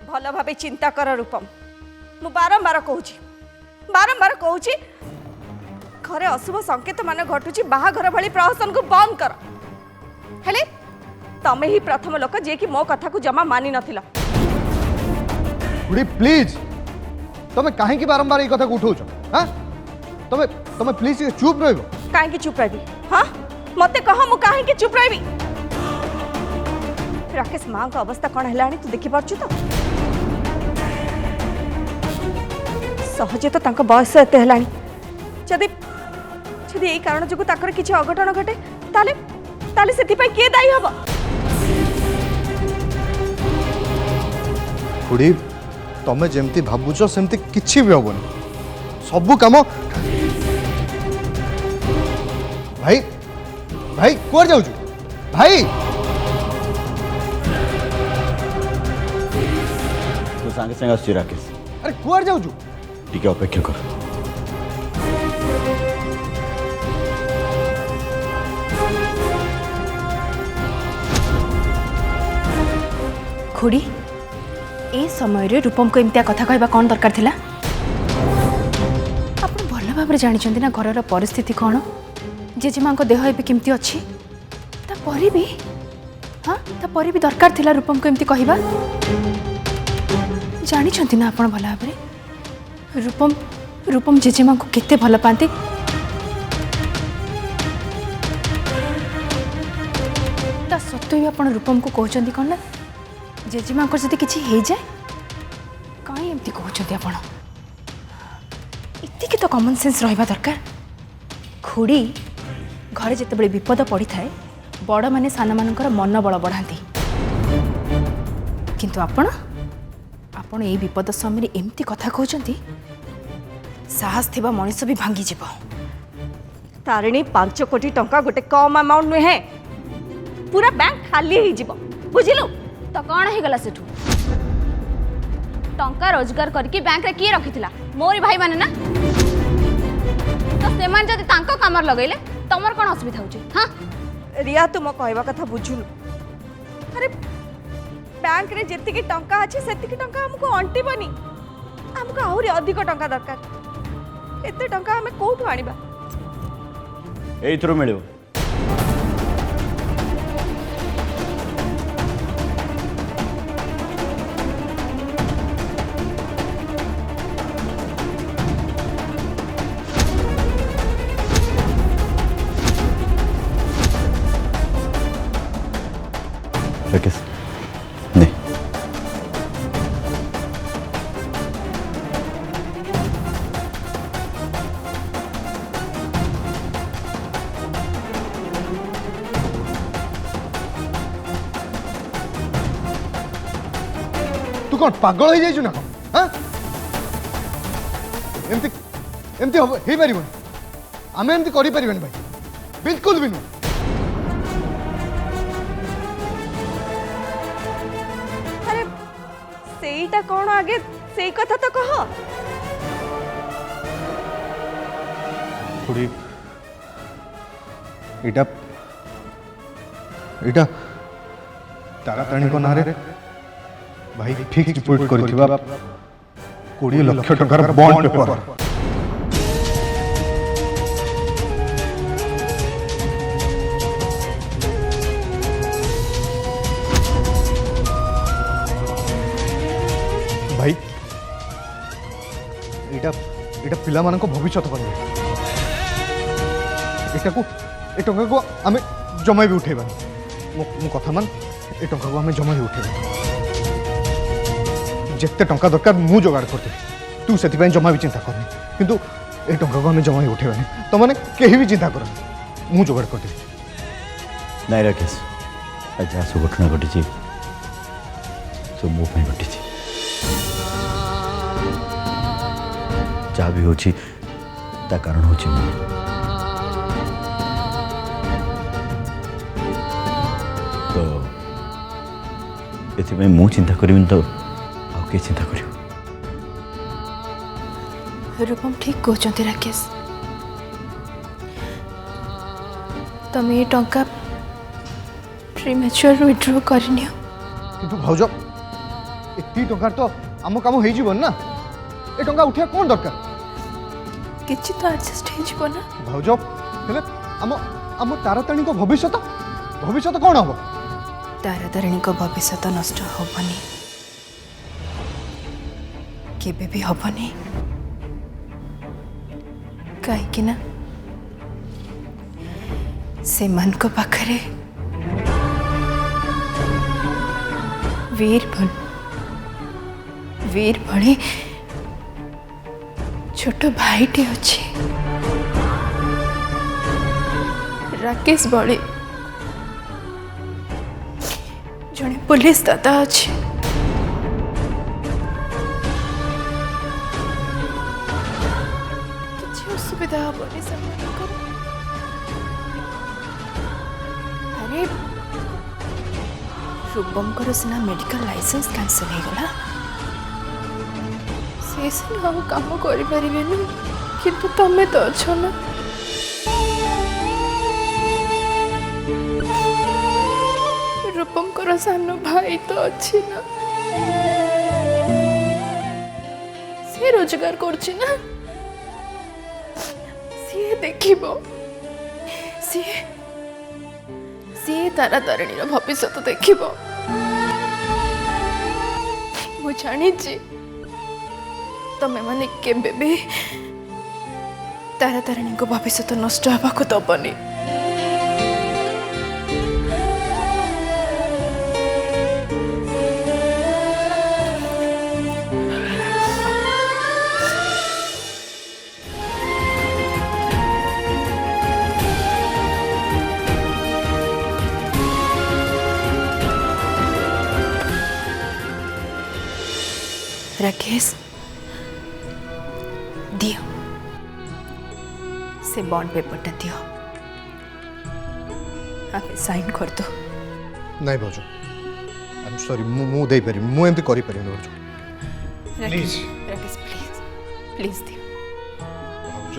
भल भाव चिंता कर रूपम। मु बारंबार कहूची घरे अशुभ संकेत मान घटुची बाहाघर भली प्रहसन को बंद कर। हेले तमे ही प्रथम लोक जे कि मो कथा को जमा मानि नथिला। खुड़ी प्लीज तमे काहे की बारंबार ये कथा को उठाउछ? हां तमे प्लीज चुप रहबो। काहे की चुप रहबी? हां मते कह मु काहे की चुप रहबी? राकेश मां का अवस्था कौन है तू देखी पार्छु तो? सहजे तो तांको बयस एते हेलानी जदि जदि यही कारण जो ताकर किसी अघटन घटे ताले ताले सेति पई के दायी हबो? खुड़ी तमे जेमती भाबुछ सेमती किछि भी हबोनी। सब काम भाई भाई कोर जाउछु भाई तो सांगे संगे आसुची राकेश। अरे कोर जाउछु टिके अपेक्षा कर। खुड़ी ए समय रे रूपम को इम्तिया कथा कहबा कौन दरकार थिला? आपण भल भाव जानी ना घर परिस्थिति कौन, जेजेमा देह ए केमती अच्छी तापरी भी हाँ तापरी भी दरकार थिला रूपम को एमती कहबा। जानी ना आपण भल भाव रूपम रूपम जेजेमा को केते भल पाते। ता सत्वे भी आपण रूपम को कहते कौन ना जेजेमा को जदि किछि हे जाए कहीं एमती कहते आपण? इतनी तो कॉमन सेंस रहिबा दरकार। खुड़ी घरे जितेबाला विपद पड़ी थाए बड़ माने सान मानकर मन बल बढ़ाती, किंतु आपण आपण ए विपद समय एमती कथा कहते साहस थिबा मनुष्य भी भांगी जीव। तारिणी 5 कोटी टंका गोटे कम अमाउंट नुहे, पूरा बैंक खाली ही जीव बुझिलु। तो कौन हो गला सेठू? टंका रोजगार करके बैंक रे किए रखिथिला मोरी भाई माने ना। तो से मान जदी तांको कामर लगैले तमर कोन असुविधा होची? हां रिया तुम कहवा कथा बुझुनु। अरे बैंक रे जेति की टंका अछि सेति की टंका हमको अंटिबनी, हमको आहुरी अधिक टंका दरकार। एते टंका हमें कोठु आनिबा? एइथरो मिलियो। राकेश नहीं तू कौन पागल हो जाइछु ना? हां एमती एमती हे परिबन आमे एमती करि परिबन भाई, बिल्कुल भी नहीं। सेईटा कौन आगे सेई कथा तो कह। खुड़ी इटा इटा ताराताणी को नारे भाई ठीक रिपोर्ट करथिबा 20 लाख टंकार बॉन्ड पेपर। भाई एटा एटा पिला मानन को भविष्य बनबे। एटा को ए टंका को आमे जमा भी उठेबा। मो कथा मान ए टंका को आमे जमा भी उठेबा। जेते टंका दरकार मु जोगाड़ करते, तू सेति पय जमा भी चिंता करनी, किंतु ए टंका को आमे जमा भी उठेबा। तो माने केही भी चिंता कर, मु जोगाड़ करते। नहीं राकेश आज जहाँ सब घटना घटी सब मो घटी जहाँ भी होची ता कारण होची तो एथि मु चिंता करिबिन तो आ के चिंता करियो। रूपम ठीक कहते राकेश, तुम ये टंका प्रीमेच्योर विथड्रॉ करनियो। किंतु भाउज एति टंकार तो आम काम हो जीवन ना ए टंका उठिया कौन दरकार किछि तो एडजस्ट हे जीव ना भाउज हेले आम आम ताराताणी को भविष्य कौन हम तारातारिणी को भविष्य नष्ट हबनी केबे भी हबनी कहीं ना से मन को पाखरे वीर भले छोट भाईटे अच्छे राकेश भले जड़े पुलिस दादा अच्छे किसी असुविधा हेनी से अरे रूपम सिना मेडिकल लाइसेंस कैंसल हो गला से सिना काम करें किंतु तमें तो अच्छो ना रूपम सान भाई तो अच्छी ना से रोजगार करछि ना सी देखिबो सी तारातारिणी भविष्य तो देखिबो मु जानी तमें माने केबे भी तारातारिणी को भविष्य तो नष्ट हवा को दबनी राकेश दियो से बॉन्ड पेपर दियो आप साइन कर दो नहीं भाउज आई एम सॉरी मु दे पारि मु एमती करि पारि भाउज प्लीज राकेश प्लीज दियो भाउज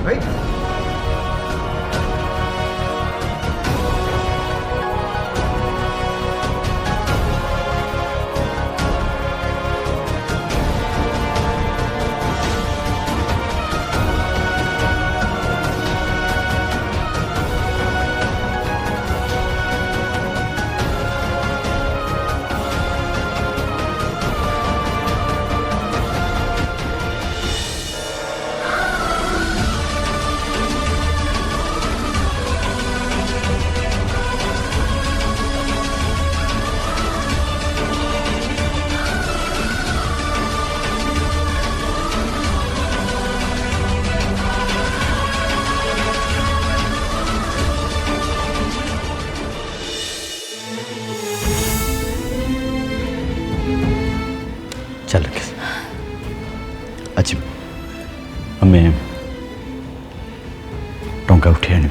भाई चल राकेश आज आम टंका उठे आने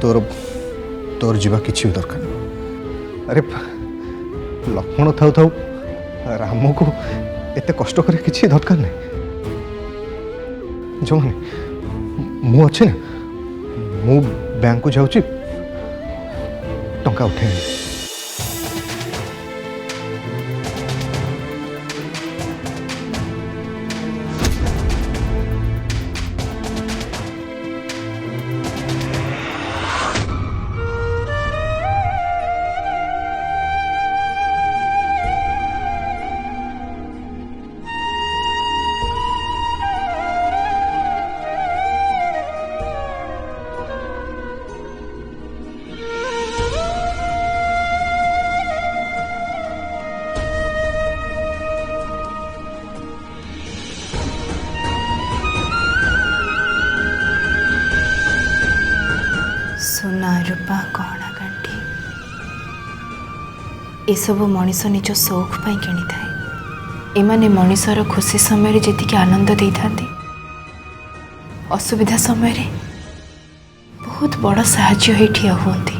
तोर तोर जीवा किसी भी दरकार नहीं अरे लक्ष्मण थाऊ थाऊ राम को एत कष्ट करे किसी दरकार नहीं जो माने मु अच्छे ना मु बैंक को जाऊँ टंका उठे सोना रूपा गहना गांठी ये सब मनीष निज शौक पाई किनी थाए एमाने मनीषर खुशी समय रे जेतिके आनंद दे थाते असुविधा समय रे बहुत बड़ साहाय्य हे ठिया हुंती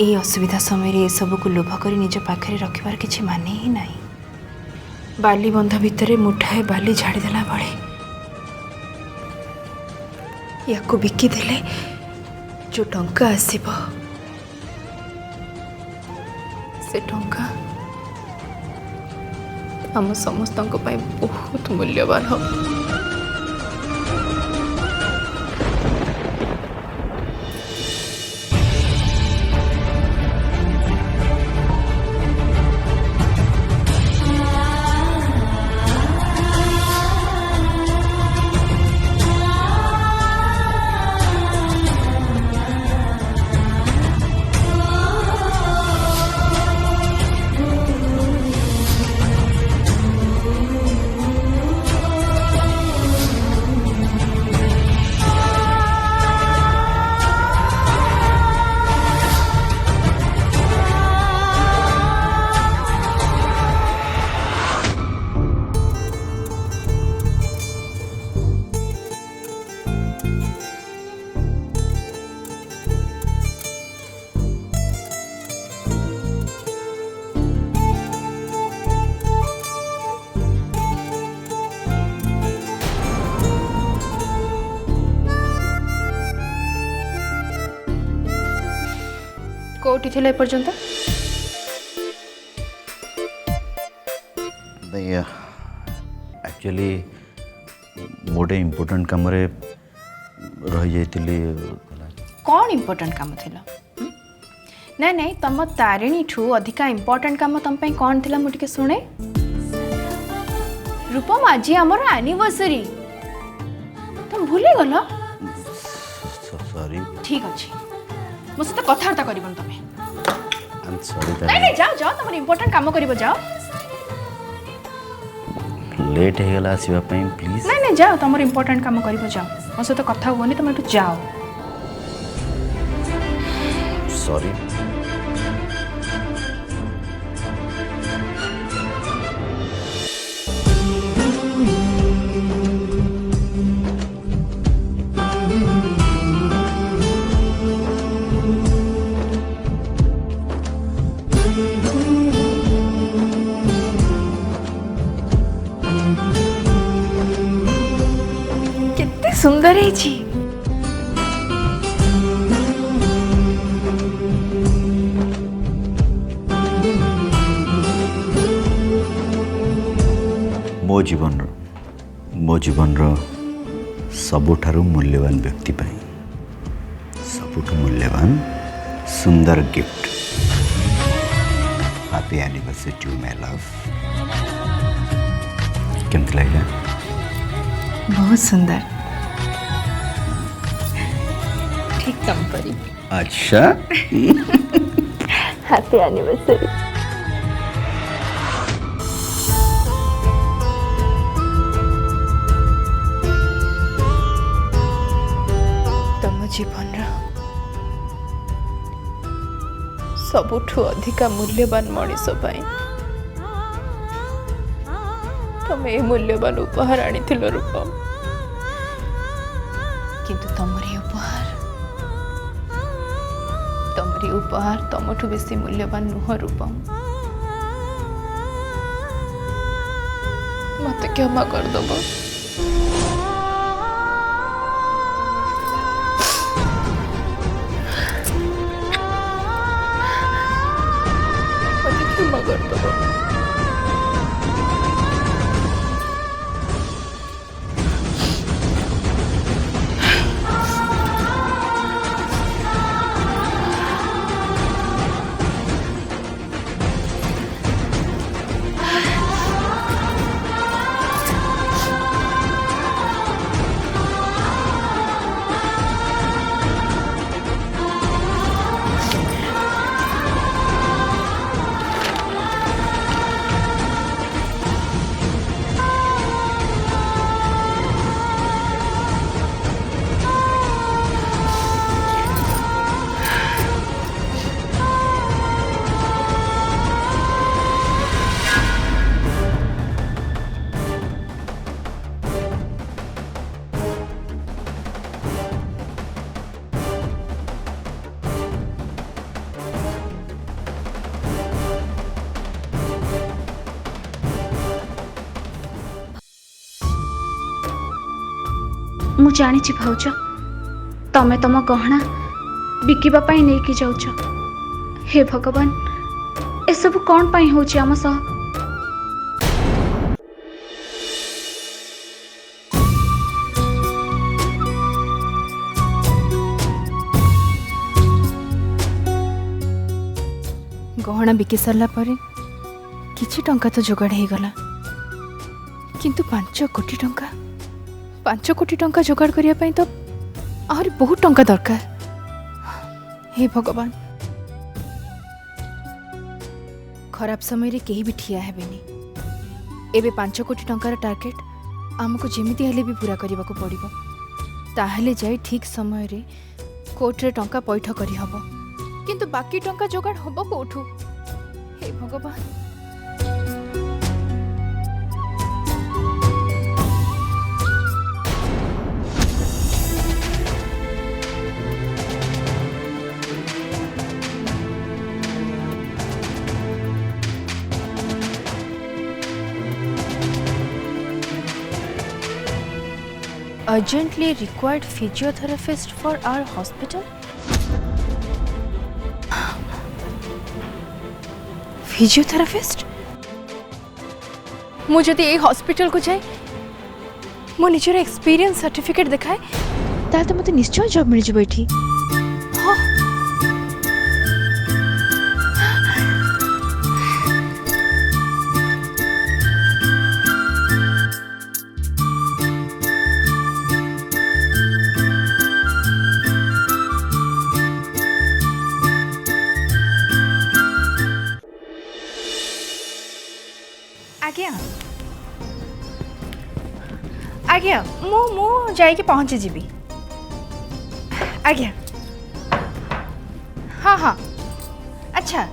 ए असुविधा समय रे ए सब को लोभ करी निज पाखरे रखिबार किछि माने ही नाही बाली बंध भितरे मुठाए बाली झाड़ी देला बळे या बिकी देले जो टंका आसीबो से टंका आम समस्त बहुत मूल्यवान हो। कोठी थिला पर्यंत भैया एक्चुअली मोटे इम्पोर्टेंट काम रे रही जाइतिली। कौन इम्पोर्टेंट काम थिला? नहीं नहीं तुम तारिणी ठू अधिका इम्पोर्टेंट काम तुम पे कौन थिला मुझे शुणे। रूपम आज आमर एनिवर्सरी तुम भूली गल। सॉरी। ठीक अच्छे मो सहित कथबार्ता कर तुम। I am sorry. नहीं नहीं जाओ जाओ तुम इम्पोर्टेंट काम कर जाओ। लेट हो गला आसीबा पई प्लीज। नहीं नहीं जाओ तुम इम्पोर्टेंट काम कर जाओ मो सहित कथा हुआ तुम एठू जाओ। सॉरी। कितने सुंदर है जी। मो जीवन सबुठारु मूल्यवान व्यक्ति पाई सबुठ मूल्यवान सुंदर gift. Happy anniversary to my love. केमती लगे? बहुत सुंदर। ठीक काम करी। अच्छा। Happy anniversary. तुम जीवन सबुठु अधिका मूल्यवान मनीष तुम ये मूल्यवान उपहार आनी रूपम किंतु तमरी उपहार तमठु बेसी मूल्यवान नुह रूपम। मत क्षमा कर दब। मत क्षमा कर दब। मु जानी भाउज तमे तम गहना बिकिबा पाई नेकी जाउछ। हे भगवान, ए सब कौन पाई होछि आम सह? गहना बिकी सारा पर किछि टंका तो जोगाड़ हो गला, किंतु 5 कोटी टंका जोगाड़ करिया पई तो आहरी बहुत टंका दरकार। हे भगवान, खराब समय रे केही भी ठिया हेबेनी। एबे 5 कोटी टंकार टार्गेट आमको जेमिति हेले भी पूरा करने को पड़िबो, ताहले जाई ठीक समय रे कोर्ट रे टंका पैठ करी हबो। किंतु बाकी टंका जोगाड़ हबो कोठू? हे भगवान। Urgently required physiotherapist for our hospital. Physiotherapist? मु जदि ए हॉस्पिटल को जाए मो निजर एक्सपीरियंस सर्टिफिकेट देखाए ताल तो मते निश्चय जॉब मिल जबो एठी। आज्ञा मु जाइके पहुँची जीवी। आज्ञा हाँ हाँ अच्छा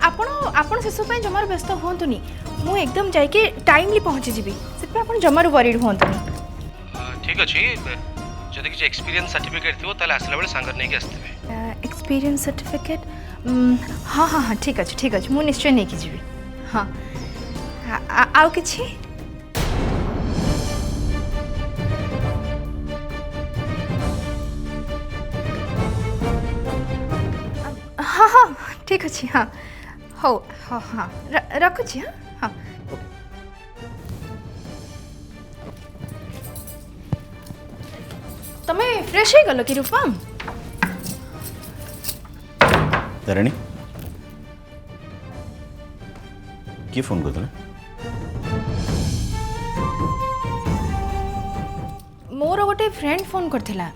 आपण आपण से सब जमार व्यस्त हुंतुनी, मु एकदम जाइके टाइमली पहुँची जीवी, से आपण जमार वरीड हुंतुनी। ठीक अछि, जदि किछ एक्सपीरियंस सर्टिफिकेट थिबो ताले आसला बेले सांगर नै के आस्तेबे। Experience certificate? हाँ हाँ हाँ ठीक अछि मु निश्चय नै कि जीवी। हाँ आउ किछि? हाँ हाँ ठीक अच्छे। हाँ हो हाँ हाँ रखुची। हाँ हाँ तमे फ्रेश हो गल कि रूपम? तारिणी किए फोन करते? मोर गोटे फ्रेंड फोन करथिला,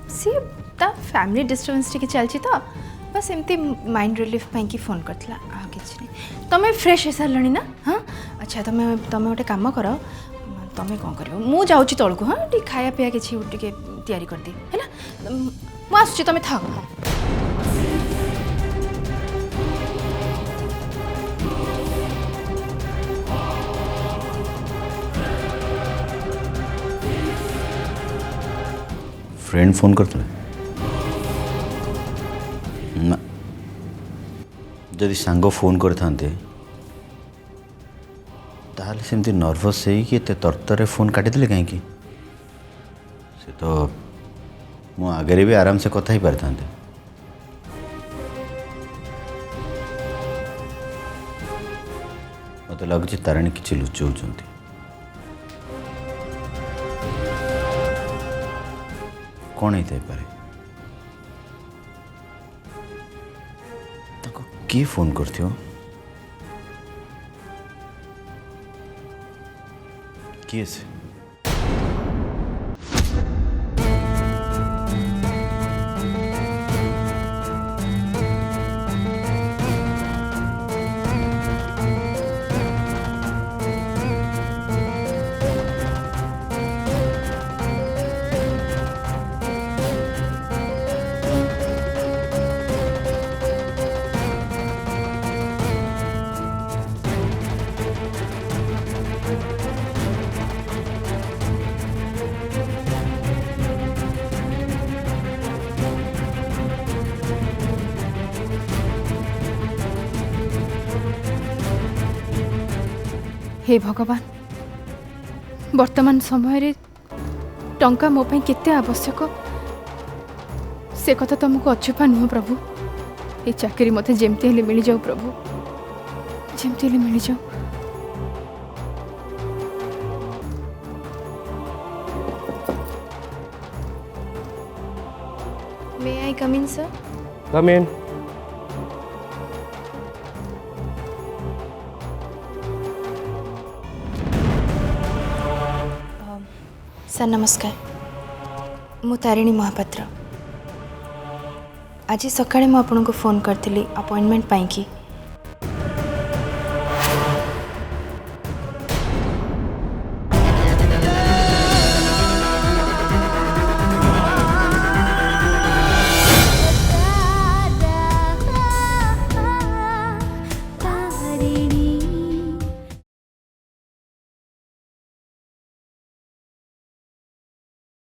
सी ता फैमिली डिस्टर्बेंस टिके चलची तो बस एमती माइंड रिलीफ पाई की फोन करथिला, आ किछ नहीं। तमे फ्रेश हो सारलणी ना? हाँ अच्छा तमे गोटे काम कर, तमे कौन कर मु जाऊँगी तौक। हाँ टी खाया पिया किसी टे तैयारी कर दी है, मु आसुची तमे था। हाँ फ्रेंड फोन करते ना? जदि सांग फोन करते ताहले सेमती नर्वस है कि एते तरतरे फोन काटिदेले कहीं? से तो मु आगे भी आराम से कथा ही पारता। मत लगुच तारिणी किसी लुचाऊँच। कौन ही पारे? किए फोन करथियो? किए से? हे भगवान, वर्तमान समय रे टंका मो पई केते आवश्यक से कथा तुमको अछुपा नुह प्रभु। ये चाकरी मत जमती हेले मिल जाऊ प्रभु, जमती हेले मिल जाऊ। मे आई कम इन सर? कम इन। सर नमस्कार, मु तारिणी महापात्र। आज सकाळे मु आपनको फोन करथिली अपॉइंटमेंट पाई कि